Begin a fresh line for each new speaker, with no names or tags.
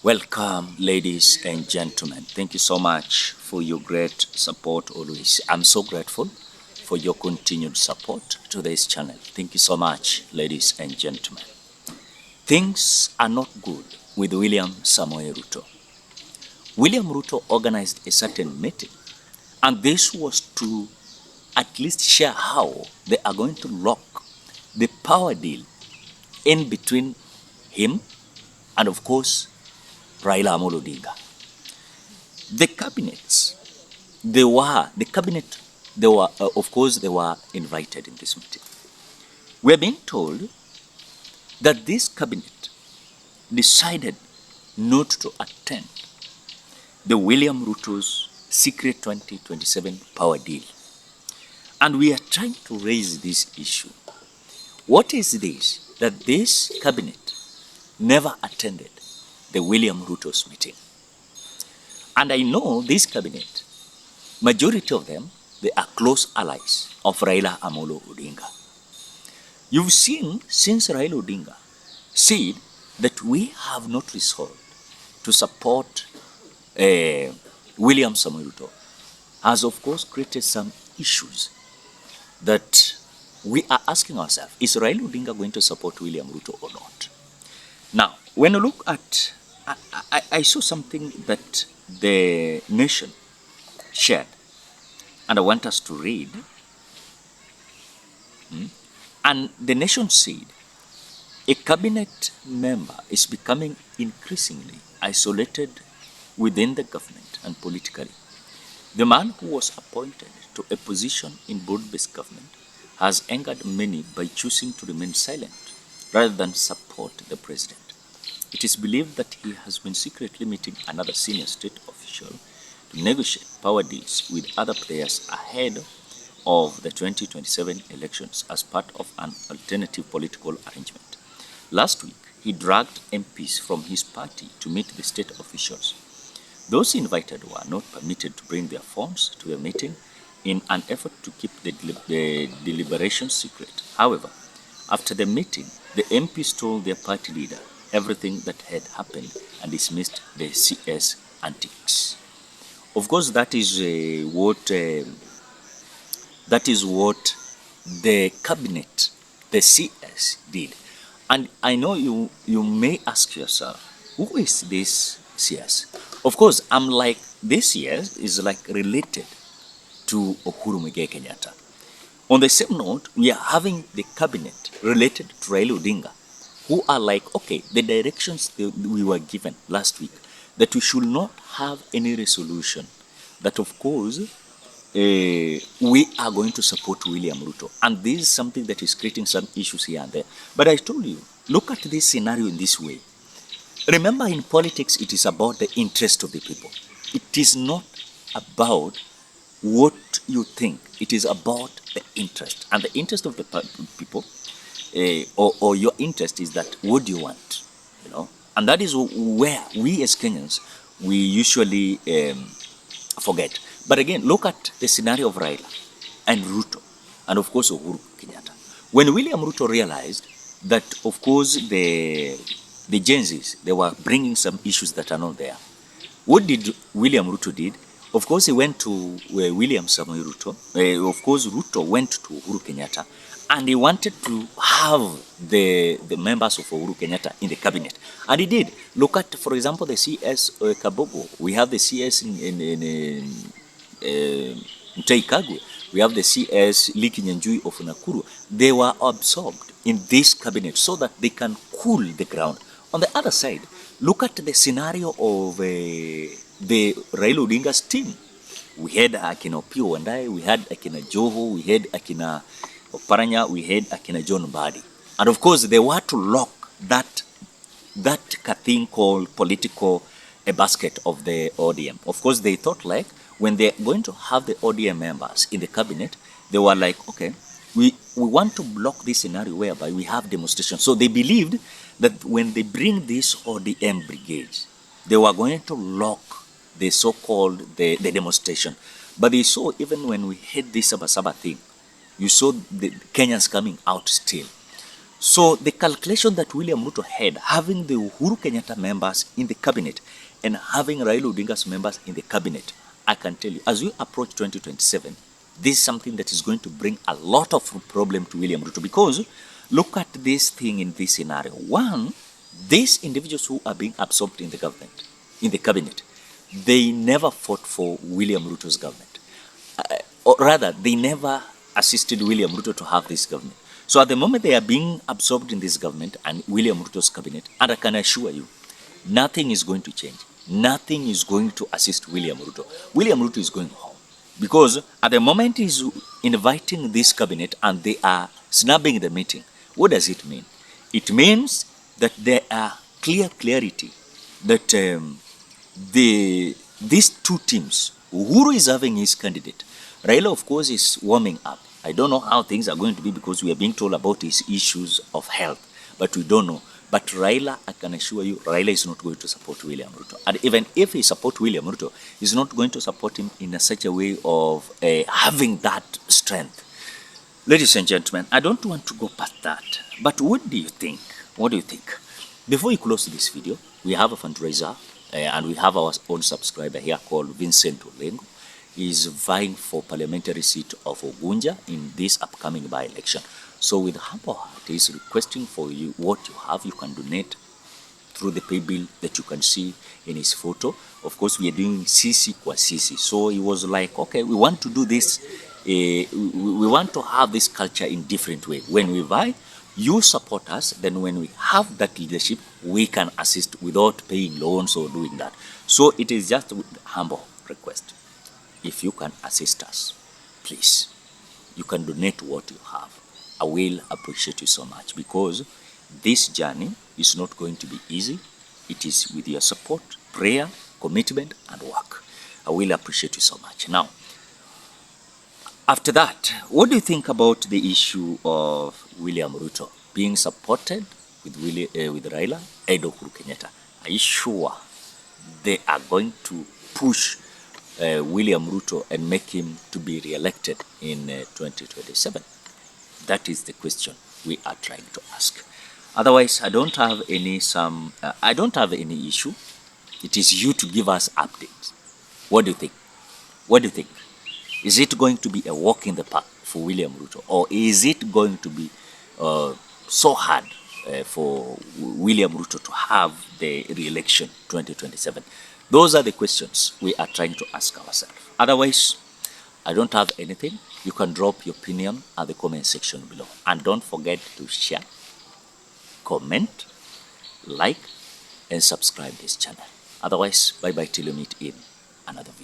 Welcome, ladies and gentlemen. Thank you so much for your great support always. I'm so grateful for your continued support to this channel. Thank you so much, ladies and gentlemen. Things are not good with William Samoei Ruto. William Ruto organized a certain meeting, and this was to at least share how they are going to lock the power deal in between him and, of course, Raila Amolo Odinga. The cabinets, they were invited in this meeting. We are being told that this cabinet decided not to attend the William Ruto's secret 2027 power deal. And we are trying to raise this issue. What is this? That this cabinet never attended the William Ruto's meeting. And I know this cabinet, majority of them, they are close allies of Raila Amolo Odinga. You've seen since Raila Odinga said that we have not resolved to support William Samoei Ruto, has of course created some issues that we are asking ourselves, is Raila Odinga going to support William Ruto or not? Now, when you look at, I saw something that the Nation shared, and I want us to read. And the Nation said, a cabinet member is becoming increasingly isolated within the government and politically. The man who was appointed to a position in broad-based government has angered many by choosing to remain silent rather than support the president. It is believed that he has been secretly meeting another senior state official to negotiate power deals with other players ahead of the 2027 elections as part of an alternative political arrangement. Last week, he dragged MPs from his party to meet the state officials. Those invited were not permitted to bring their phones to the meeting in an effort to keep the deliberations secret. However, after the meeting, the MPs told their party leader everything that had happened and dismissed the CS antics. Of course, that is what the cabinet, the CS, did. And I know you may ask yourself, who is this CS? Of course, I'm like, this CS is like related to Uhuru Muigai Kenyatta. On the same note, we are having the cabinet related to Raila Odinga, who are like, okay, the directions we were given last week, that we should not have any resolution, that of course, we are going to support William Ruto. And this is something that is creating some issues here and there. But I told you, look at this scenario in this way. Remember, in politics, it is about the interest of the people. It is not about what you think. It is about the interest. And the interest of the people, or your interest, is that what do you want? You know, and that is where we as Kenyans, we usually forget. But again, look at the scenario of Raila and Ruto, and of course Uhuru Kenyatta. When William Ruto realized that, of course, the Gen Zs, they were bringing some issues that are not there, what did William Ruto did? Of course, he went to William Samoei Ruto. Of course, Ruto went to Uhuru Kenyatta, and he wanted to have the members of Uhuru Kenyatta in the cabinet. And he did. Look at, for example, the CS Kabogo. We have the CS in Kagwe. We have the CS Liki Nyanjui of Nakuru. They were absorbed in this cabinet so that they can cool the ground. On the other side, look at the scenario of the Raila Odinga's team. We had Akina Opio and we had Akina Joho, we had Akina Paranya, we had Akina John Mbadi. And of course, they were to lock that thing called political basket of the ODM. Of course, they thought like, when they're going to have the ODM members in the cabinet, they were like, okay, we want to block this scenario whereby we have demonstration. So they believed that when they bring this ODM brigades, they were going to lock the so-called the demonstration. But they saw, even when we had this Sabasaba thing, you saw the Kenyans coming out still. So the calculation that William Ruto had, having the Uhuru Kenyatta members in the cabinet and having Raila Odinga's members in the cabinet, I can tell you, as we approach 2027, this is something that is going to bring a lot of problem to William Ruto, because look at this thing in this scenario. One, these individuals who are being absorbed in the government, in the cabinet, they never fought for William Ruto's government. Or rather, they never assisted William Ruto to have this government. So at the moment they are being absorbed in this government and William Ruto's cabinet, and I can assure you, nothing is going to change. Nothing is going to assist William Ruto. William Ruto is going home. Because at the moment he's inviting this cabinet and they are snubbing the meeting, what does it mean? It means that there are clarity that these two teams, Uhuru is having his candidate. Raila, of course, is warming up. I don't know how things are going to be because we are being told about his issues of health, but we don't know. But Raila, I can assure you, Raila is not going to support William Ruto. And even if he supports William Ruto, he's not going to support him in such a way of having that strength. Ladies and gentlemen, I don't want to go past that. But what do you think? What do you think? Before we close this video, we have a fundraiser and we have our own subscriber here called Vincent Olengo. He is vying for parliamentary seat of Ogunja in this upcoming by-election. So with humble heart, he is requesting for you what you have. You can donate through the pay bill that you can see in his photo. Of course, we are doing CC qua CC. So he was like, okay, we want to do this. We want to have this culture in different way. When we buy, you support us. Then when we have that leadership, we can assist without paying loans or doing that. So it is just a humble request. If you can assist us, please, you can donate what you have. I will appreciate you so much, because this journey is not going to be easy. It is with your support, prayer, commitment, and work. I will appreciate you so much. Now, after that, what do you think about the issue of William Ruto being supported with Raila and Uhuru Kenyatta? Are you sure they are going to push William Ruto and make him to be re-elected in 2027? That is the question we are trying to ask. Otherwise, I don't have any issue. It is you to give us updates. What do you think? What do you think? Is it going to be a walk in the park for William Ruto, or is it going to be so hard for William Ruto to have the re-election 2027? Those are the questions we are trying to ask ourselves. Otherwise, I don't have anything. You can drop your opinion at the comment section below. And don't forget to share, comment, like, and subscribe this channel. Otherwise, bye-bye till you meet in another video.